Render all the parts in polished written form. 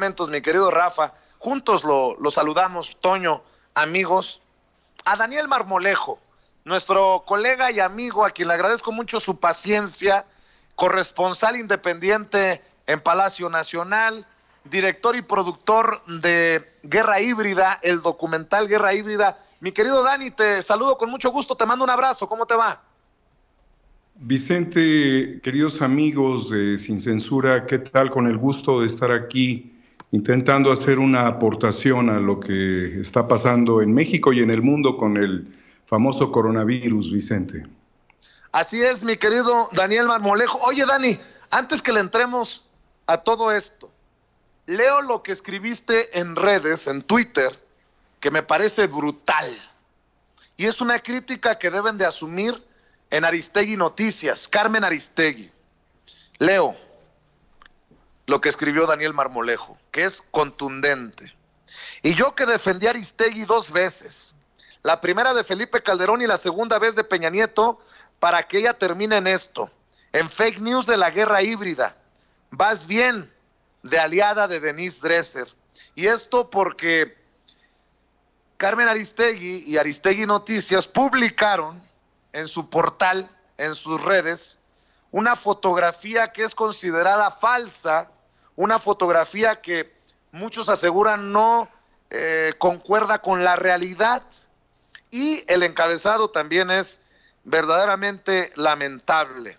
momentos, mi querido Rafa. Juntos lo saludamos, Toño, amigos. A Daniel Marmolejo, nuestro colega y amigo, a quien le agradezco mucho su paciencia, corresponsal independiente en Palacio Nacional, director y productor de Guerra Híbrida, el documental Guerra Híbrida. Mi querido Dani, te saludo con mucho gusto, te mando un abrazo, ¿cómo te va? Vicente, queridos amigos de Sin Censura, ¿qué tal? Con el gusto de estar aquí intentando hacer una aportación a lo que está pasando en México y en el mundo con el famoso coronavirus, Vicente. Así es, mi querido Daniel Marmolejo. Oye, Dani, antes que le entremos a todo esto, leo lo que escribiste en redes, en Twitter, que me parece brutal. Y es una crítica que deben de asumir en Aristegui Noticias, Carmen Aristegui. Leo lo que escribió Daniel Marmolejo, que es contundente. Y yo que defendí a Aristegui 2 veces, la primera de Felipe Calderón y la segunda vez de Peña Nieto, para que ella termine en esto, en fake news de la guerra híbrida. Vas bien de aliada de Denise Dresser. Y esto porque Carmen Aristegui y Aristegui Noticias publicaron en su portal, en sus redes, una fotografía que es considerada falsa, una fotografía que muchos aseguran no concuerda con la realidad. Y el encabezado también es verdaderamente lamentable.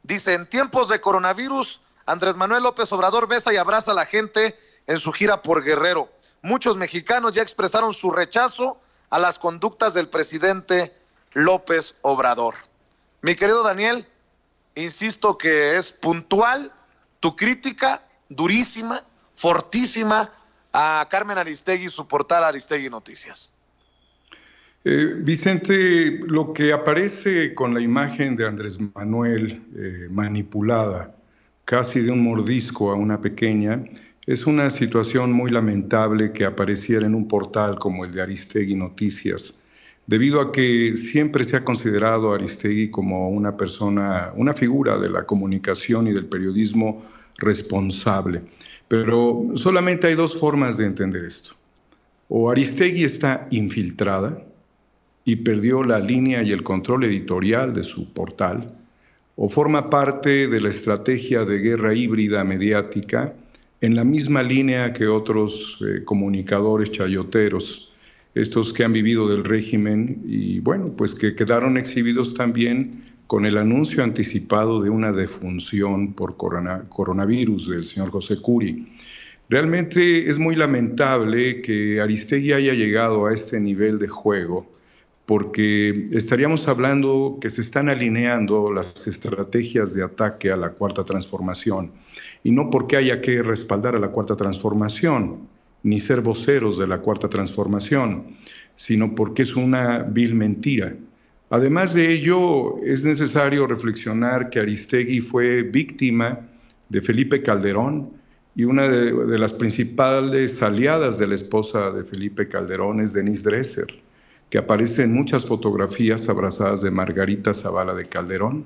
Dice, en tiempos de coronavirus, Andrés Manuel López Obrador besa y abraza a la gente en su gira por Guerrero. Muchos mexicanos ya expresaron su rechazo a las conductas del presidente López Obrador. Mi querido Daniel, insisto que es puntual tu crítica, durísima, fortísima, a Carmen Aristegui y su portal Aristegui Noticias. Vicente, lo que aparece con la imagen de Andrés Manuel manipulada, casi de un mordisco a una pequeña, es una situación muy lamentable que apareciera en un portal como el de Aristegui Noticias, debido a que siempre se ha considerado a Aristegui como una persona, una figura de la comunicación y del periodismo responsable. Pero solamente hay 2 formas de entender esto. O Aristegui está infiltrada y perdió la línea y el control editorial de su portal, o forma parte de la estrategia de guerra híbrida mediática en la misma línea que otros comunicadores chayoteros, estos que han vivido del régimen y bueno, pues que quedaron exhibidos también con el anuncio anticipado de una defunción por coronavirus del señor José Curi. Realmente es muy lamentable que Aristegui haya llegado a este nivel de juego, porque estaríamos hablando que se están alineando las estrategias de ataque a la Cuarta Transformación, y no porque haya que respaldar a la Cuarta Transformación, ni ser voceros de la Cuarta Transformación, sino porque es una vil mentira. Además de ello, es necesario reflexionar que Aristegui fue víctima de Felipe Calderón, y una de las principales aliadas de la esposa de Felipe Calderón es Denise Dresser, que aparece en muchas fotografías abrazadas de Margarita Zavala de Calderón,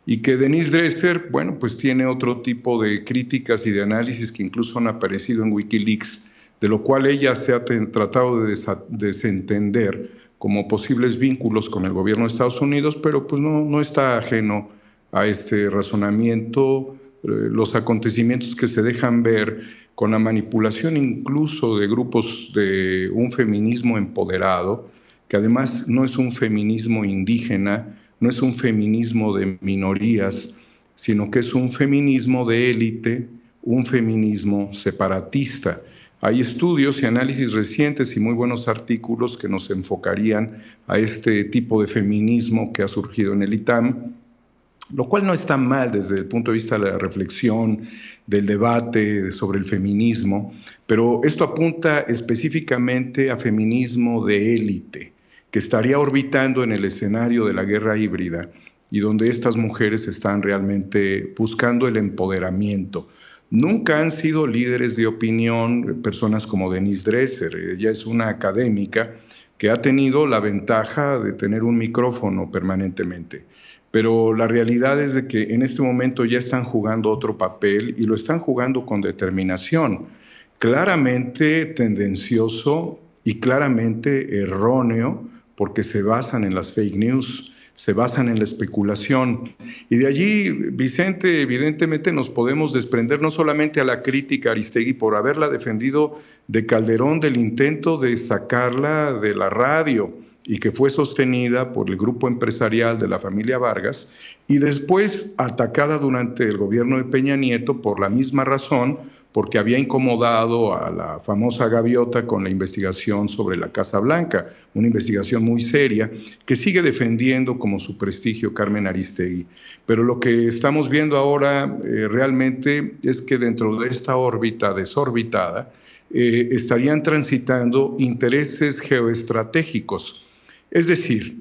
y que Denise Dresser, bueno, pues tiene otro tipo de críticas y de análisis que incluso han aparecido en Wikileaks, de lo cual ella se ha tratado de desentender como posibles vínculos con el gobierno de Estados Unidos, pero pues no está ajeno a este razonamiento, los acontecimientos que se dejan ver con la manipulación incluso de grupos de un feminismo empoderado, que además no es un feminismo indígena, no es un feminismo de minorías, sino que es un feminismo de élite, un feminismo separatista. Hay estudios y análisis recientes y muy buenos artículos que nos enfocarían a este tipo de feminismo que ha surgido en el ITAM, lo cual no está mal desde el punto de vista de la reflexión, del debate sobre el feminismo, pero esto apunta específicamente a feminismo de élite, que estaría orbitando en el escenario de la guerra híbrida y donde estas mujeres están realmente buscando el empoderamiento. Nunca han sido líderes de opinión personas como Denise Dresser. Ella es una académica que ha tenido la ventaja de tener un micrófono permanentemente. pero la realidad es de que en este momento ya están jugando otro papel y lo están jugando con determinación, claramente tendencioso y claramente erróneo, porque se basan en las fake news, se basan en la especulación. Y de allí, Vicente, evidentemente nos podemos desprender no solamente a la crítica a Aristegui por haberla defendido de Calderón, del intento de sacarla de la radio, y que fue sostenida por el grupo empresarial de la familia Vargas, y después atacada durante el gobierno de Peña Nieto por la misma razón, porque había incomodado a la famosa Gaviota con la investigación sobre la Casa Blanca, una investigación muy seria que sigue defendiendo como su prestigio Carmen Aristegui. Pero lo que estamos viendo ahora realmente es que dentro de esta órbita desorbitada estarían transitando intereses geoestratégicos. Es decir,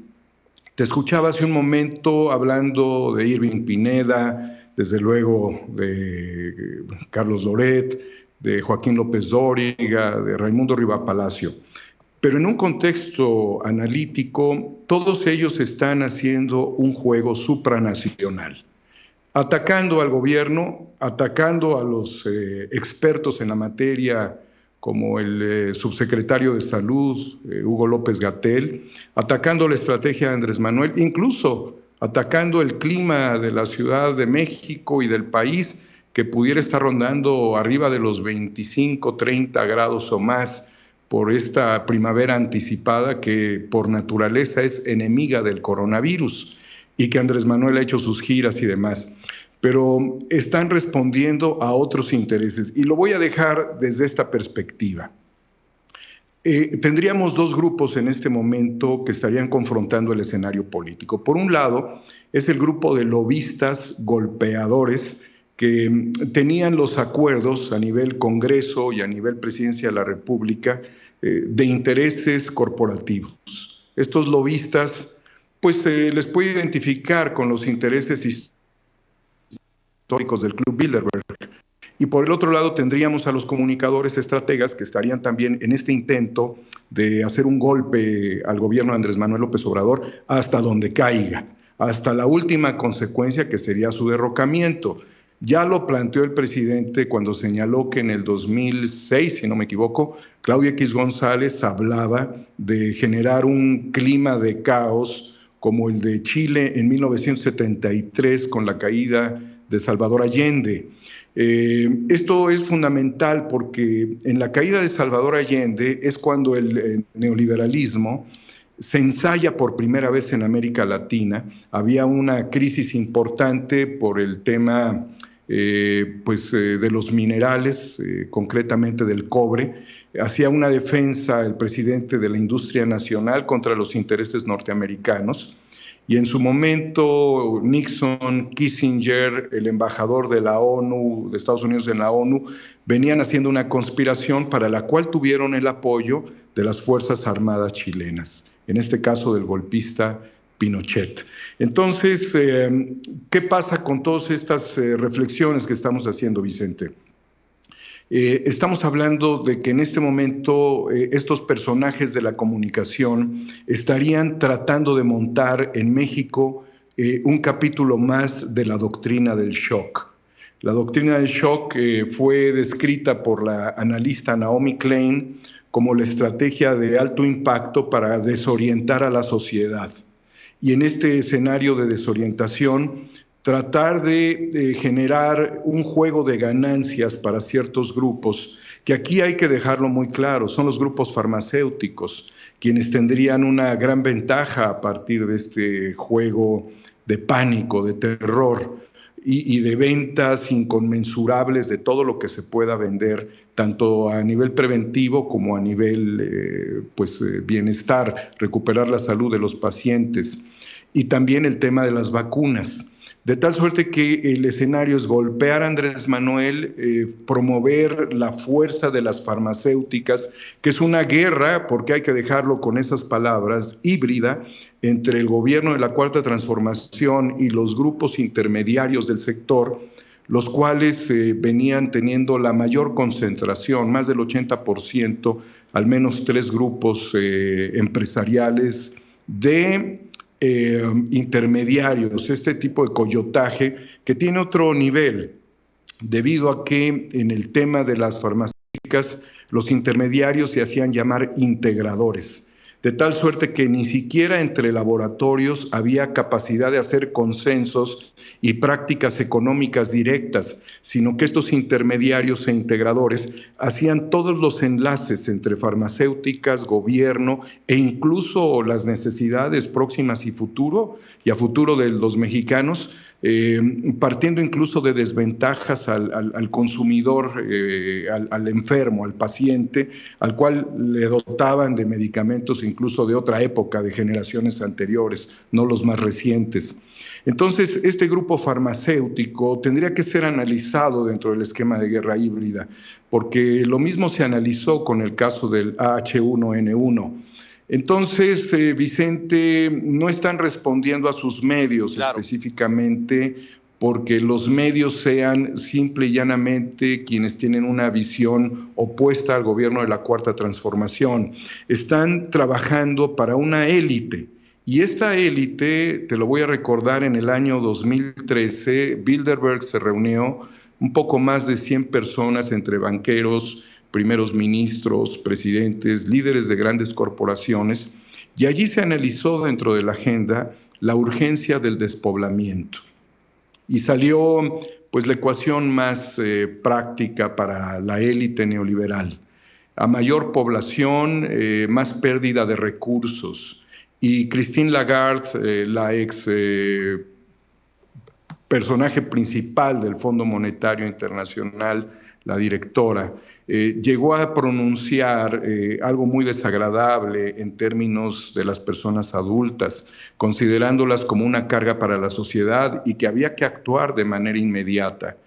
te escuchaba hace un momento hablando de Irving Pineda, desde luego de Carlos Loret, de Joaquín López Dóriga, de Raimundo Rivapalacio. Pero en un contexto analítico, todos ellos están haciendo un juego supranacional, atacando al gobierno, atacando a los expertos en la materia, como el subsecretario de Salud, Hugo López-Gatell, atacando la estrategia de Andrés Manuel, incluso atacando el clima de la Ciudad de México y del país, que pudiera estar rondando arriba de los 25, 30 grados o más por esta primavera anticipada que por naturaleza es enemiga del coronavirus y que Andrés Manuel ha hecho sus giras y demás. Pero están respondiendo a otros intereses. Y lo voy a dejar desde esta perspectiva. Tendríamos dos grupos en este momento que estarían confrontando el escenario político. Por un lado, es el grupo de lobistas golpeadores que tenían los acuerdos a nivel Congreso y a nivel Presidencia de la República de intereses corporativos. Estos lobistas, pues les puede identificar con los intereses históricos del Club Bilderberg. Y por el otro lado tendríamos a los comunicadores estrategas que estarían también en este intento de hacer un golpe al gobierno de Andrés Manuel López Obrador hasta donde caiga, hasta la última consecuencia que sería su derrocamiento. Ya lo planteó el presidente cuando señaló que en el 2006, si no me equivoco, Claudia X González hablaba de generar un clima de caos como el de Chile en 1973 con la caída de Salvador Allende. Esto es fundamental porque en la caída de Salvador Allende es cuando el neoliberalismo se ensaya por primera vez en América Latina. Había una crisis importante por el tema de los minerales, concretamente del cobre. Hacía una defensa el presidente de la industria nacional contra los intereses norteamericanos. Y en su momento Nixon, Kissinger, el embajador de la ONU, de Estados Unidos en la ONU, venían haciendo una conspiración para la cual tuvieron el apoyo de las Fuerzas Armadas chilenas, en este caso del golpista Pinochet. Entonces, ¿qué pasa con todas estas reflexiones que estamos haciendo, Vicente? Estamos hablando de que en este momento estos personajes de la comunicación estarían tratando de montar en México un capítulo más de la doctrina del shock. La doctrina del shock fue descrita por la analista Naomi Klein como la estrategia de alto impacto para desorientar a la sociedad. Y en este escenario de desorientación, tratar de generar un juego de ganancias para ciertos grupos, que aquí hay que dejarlo muy claro, son los grupos farmacéuticos, quienes tendrían una gran ventaja a partir de este juego de pánico, de terror y de ventas inconmensurables de todo lo que se pueda vender, tanto a nivel preventivo como a nivel bienestar, recuperar la salud de los pacientes. Y también el tema de las vacunas. De tal suerte que el escenario es golpear a Andrés Manuel, promover la fuerza de las farmacéuticas, que es una guerra, porque hay que dejarlo con esas palabras, híbrida, entre el gobierno de la Cuarta Transformación y los grupos intermediarios del sector, los cuales venían teniendo la mayor concentración, más del 80%, al menos 3 grupos empresariales de intermediarios, este tipo de coyotaje que tiene otro nivel, debido a que en el tema de las farmacéuticas los intermediarios se hacían llamar integradores, de tal suerte que ni siquiera entre laboratorios había capacidad de hacer consensos y prácticas económicas directas, sino que estos intermediarios e integradores hacían todos los enlaces entre farmacéuticas, gobierno e incluso las necesidades próximas y a futuro de los mexicanos, partiendo incluso de desventajas al consumidor, al enfermo, al paciente, al cual le dotaban de medicamentos incluso de otra época, de generaciones anteriores, no los más recientes. Entonces, este grupo farmacéutico tendría que ser analizado dentro del esquema de guerra híbrida, porque lo mismo se analizó con el caso del H1N1. Entonces, Vicente, no están respondiendo a sus medios, claro, específicamente porque los medios sean simple y llanamente quienes tienen una visión opuesta al gobierno de la Cuarta Transformación. Están trabajando para una élite. Y esta élite, te lo voy a recordar, en el año 2013, Bilderberg se reunió un poco más de 100 personas entre banqueros, primeros ministros, presidentes, líderes de grandes corporaciones, y allí se analizó dentro de la agenda la urgencia del despoblamiento. Y salió pues la ecuación más práctica para la élite neoliberal. A mayor población, más pérdida de recursos. Y Christine Lagarde, la ex personaje principal del Fondo Monetario Internacional, la directora, llegó a pronunciar algo muy desagradable en términos de las personas adultas, considerándolas como una carga para la sociedad y que había que actuar de manera inmediata.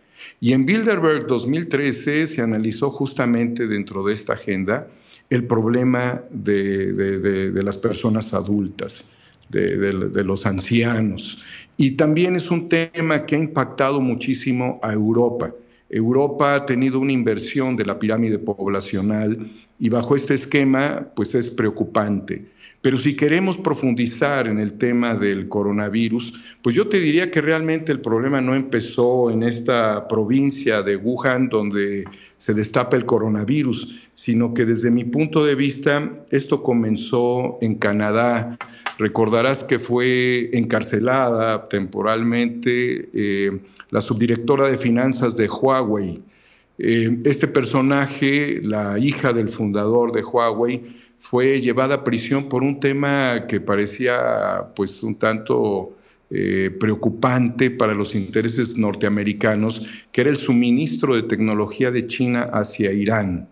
Y en Bilderberg 2013 se analizó justamente dentro de esta agenda el problema de las personas adultas, de los ancianos. Y también es un tema que ha impactado muchísimo a Europa. Europa ha tenido una inversión de la pirámide poblacional y bajo este esquema pues es preocupante. Pero si queremos profundizar en el tema del coronavirus, pues yo te diría que realmente el problema no empezó en esta provincia de Wuhan donde se destapa el coronavirus, sino que desde mi punto de vista esto comenzó en Canadá. Recordarás que fue encarcelada temporalmente la subdirectora de finanzas de Huawei. Este personaje, la hija del fundador de Huawei, fue llevada a prisión por un tema que parecía pues un tanto preocupante para los intereses norteamericanos, que era el suministro de tecnología de China hacia Irán.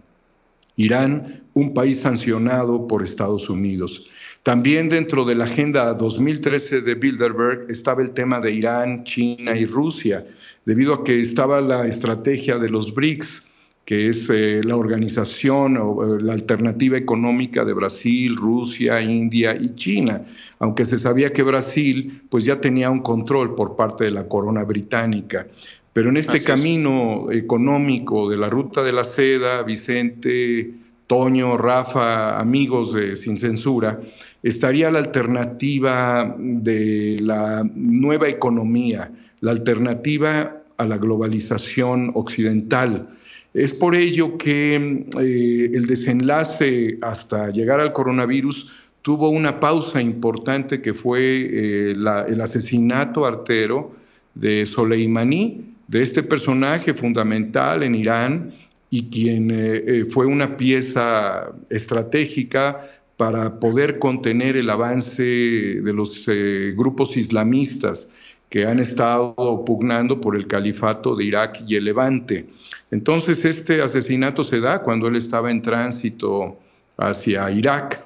Irán, un país sancionado por Estados Unidos. También dentro de la Agenda 2013 de Bilderberg estaba el tema de Irán, China y Rusia, debido a que estaba la estrategia de los BRICS, que es la organización o la alternativa económica de Brasil, Rusia, India y China, aunque se sabía que Brasil pues ya tenía un control por parte de la corona británica. Pero en este camino económico de la ruta de la seda, Vicente, Toño, Rafa, amigos de Sin Censura, estaría la alternativa de la nueva economía, la alternativa a la globalización occidental. Es por ello que el desenlace hasta llegar al coronavirus tuvo una pausa importante que fue el asesinato artero de Soleimani, de este personaje fundamental en Irán y quien fue una pieza estratégica para poder contener el avance de los grupos islamistas que han estado pugnando por el califato de Irak y el Levante. Entonces este asesinato se da cuando él estaba en tránsito hacia Irak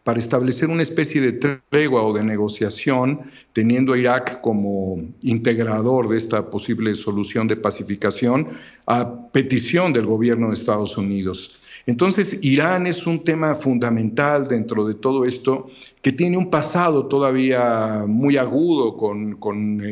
para establecer una especie de tregua o de negociación, teniendo a Irak como integrador de esta posible solución de pacificación a petición del gobierno de Estados Unidos. Entonces, Irán es un tema fundamental dentro de todo esto, que tiene un pasado todavía muy agudo con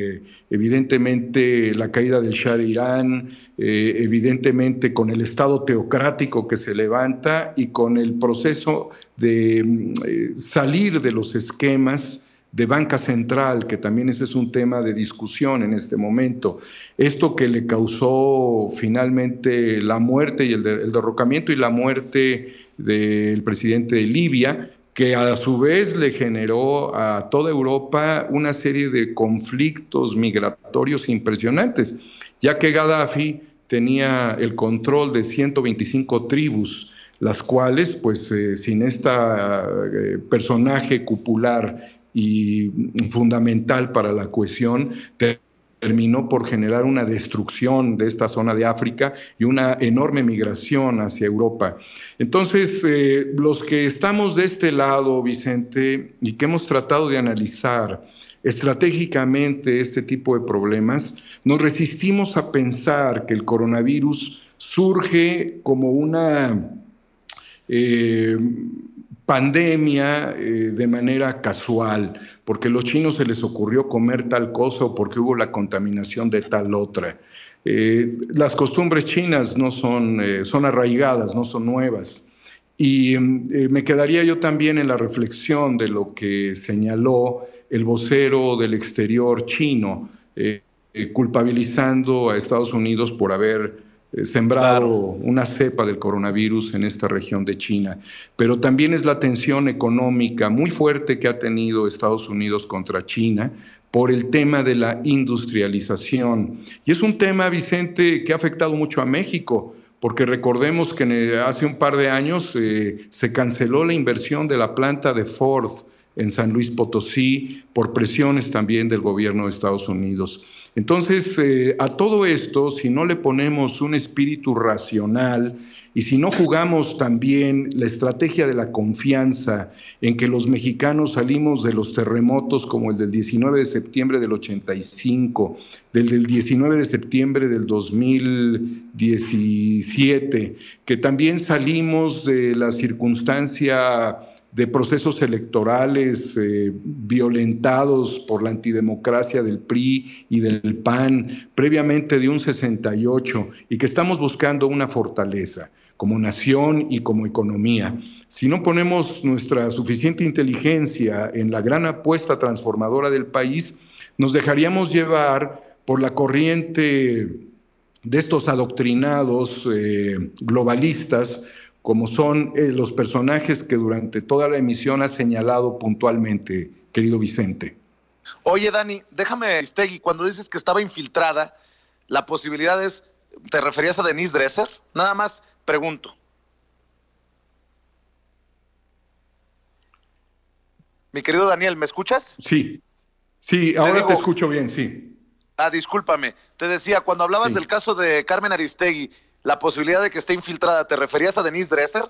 evidentemente la caída del Shah de Irán, evidentemente con el Estado teocrático que se levanta y con el proceso de salir de los esquemas de banca central, que también ese es un tema de discusión en este momento. Esto que le causó finalmente la muerte y el derrocamiento y la muerte del presidente de Libia, que a su vez le generó a toda Europa una serie de conflictos migratorios impresionantes, ya que Gaddafi tenía el control de 125 tribus, las cuales, pues sin este personaje cupular y fundamental para la cohesión, terminó por generar una destrucción de esta zona de África y una enorme migración hacia Europa. Entonces, los que estamos de este lado, Vicente, y que hemos tratado de analizar estratégicamente este tipo de problemas, nos resistimos a pensar que el coronavirus surge como una pandemia de manera casual, porque a los chinos se les ocurrió comer tal cosa o porque hubo la contaminación de tal otra. Las costumbres chinas no son, son arraigadas, no son nuevas. Y me quedaría yo también en la reflexión de lo que señaló el vocero del exterior chino, culpabilizando a Estados Unidos por haber sembrado una cepa del coronavirus en esta región de China. Pero también es la tensión económica muy fuerte que ha tenido Estados Unidos contra China por el tema de la industrialización. Y es un tema, Vicente, que ha afectado mucho a México, porque recordemos que hace un par de años se canceló la inversión de la planta de Ford en San Luis Potosí por presiones también del gobierno de Estados Unidos. Entonces, a todo esto, si no le ponemos un espíritu racional y si no jugamos también la estrategia de la confianza en que los mexicanos salimos de los terremotos como el del 19 de septiembre del 85, del 19 de septiembre del 2017, que también salimos de la circunstancia de procesos electorales violentados por la antidemocracia del PRI y del PAN, previamente de un 68, y que estamos buscando una fortaleza como nación y como economía. Si no ponemos nuestra suficiente inteligencia en la gran apuesta transformadora del país, nos dejaríamos llevar por la corriente de estos adoctrinados globalistas, como son los personajes que durante toda la emisión ha señalado puntualmente, querido Vicente. Oye, Dani, déjame, Aristegui, cuando dices que estaba infiltrada, la posibilidad es, ¿te referías a Denise Dresser? Nada más pregunto. Mi querido Daniel, ¿me escuchas? Sí, ahora te escucho bien, sí. Discúlpame, te decía, cuando hablabas del caso de Carmen Aristegui, la posibilidad de que esté infiltrada, ¿te referías a Denise Dresser?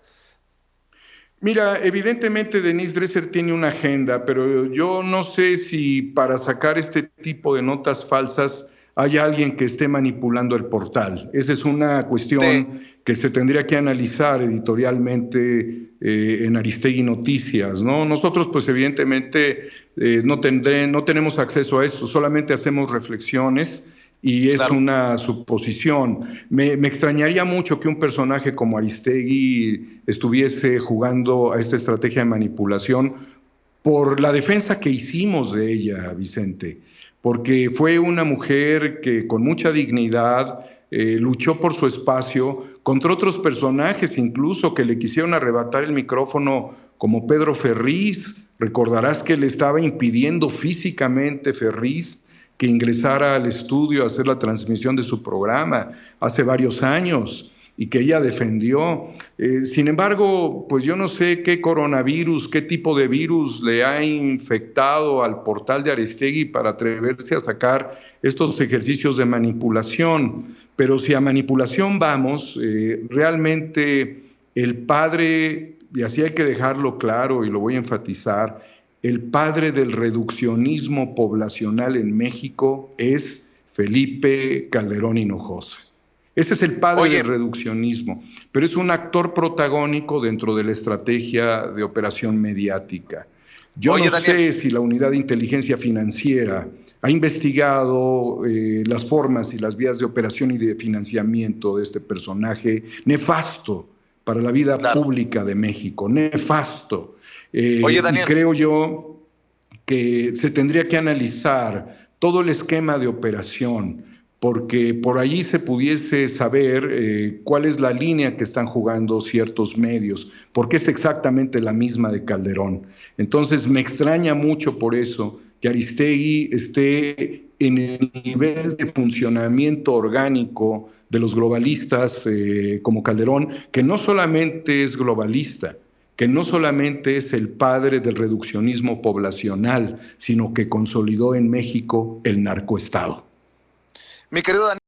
Mira, evidentemente Denise Dresser tiene una agenda, pero yo no sé si para sacar este tipo de notas falsas hay alguien que esté manipulando el portal. Esa es una cuestión que se tendría que analizar editorialmente en Aristegui Noticias, ¿no? Nosotros, pues evidentemente no tenemos acceso a esto, solamente hacemos reflexiones y es una suposición. Me extrañaría mucho que un personaje como Aristegui estuviese jugando a esta estrategia de manipulación por la defensa que hicimos de ella, Vicente, porque fue una mujer que con mucha dignidad luchó por su espacio contra otros personajes incluso que le quisieron arrebatar el micrófono, como Pedro Ferriz. Recordarás que le estaba impidiendo físicamente Ferriz que ingresara al estudio a hacer la transmisión de su programa hace varios años y que ella defendió. Sin embargo, pues yo no sé qué coronavirus, qué tipo de virus le ha infectado al portal de Aristegui para atreverse a sacar estos ejercicios de manipulación. Pero si a manipulación vamos, realmente el padre, y así hay que dejarlo claro y lo voy a enfatizar, el padre del reduccionismo poblacional en México es Felipe Calderón Hinojosa. Ese es el padre del reduccionismo, pero es un actor protagónico dentro de la estrategia de operación mediática. Yo no sé si la Unidad de Inteligencia Financiera ha investigado las formas y las vías de operación y de financiamiento de este personaje nefasto para la vida pública de México, nefasto. Y creo yo que se tendría que analizar todo el esquema de operación, porque por allí se pudiese saber cuál es la línea que están jugando ciertos medios, porque es exactamente la misma de Calderón. Entonces me extraña mucho por eso que Aristegui esté en el nivel de funcionamiento orgánico de los globalistas como Calderón, que no solamente es globalista, que no solamente es el padre del reduccionismo poblacional, sino que consolidó en México el narcoestado. Mi querido Daniel.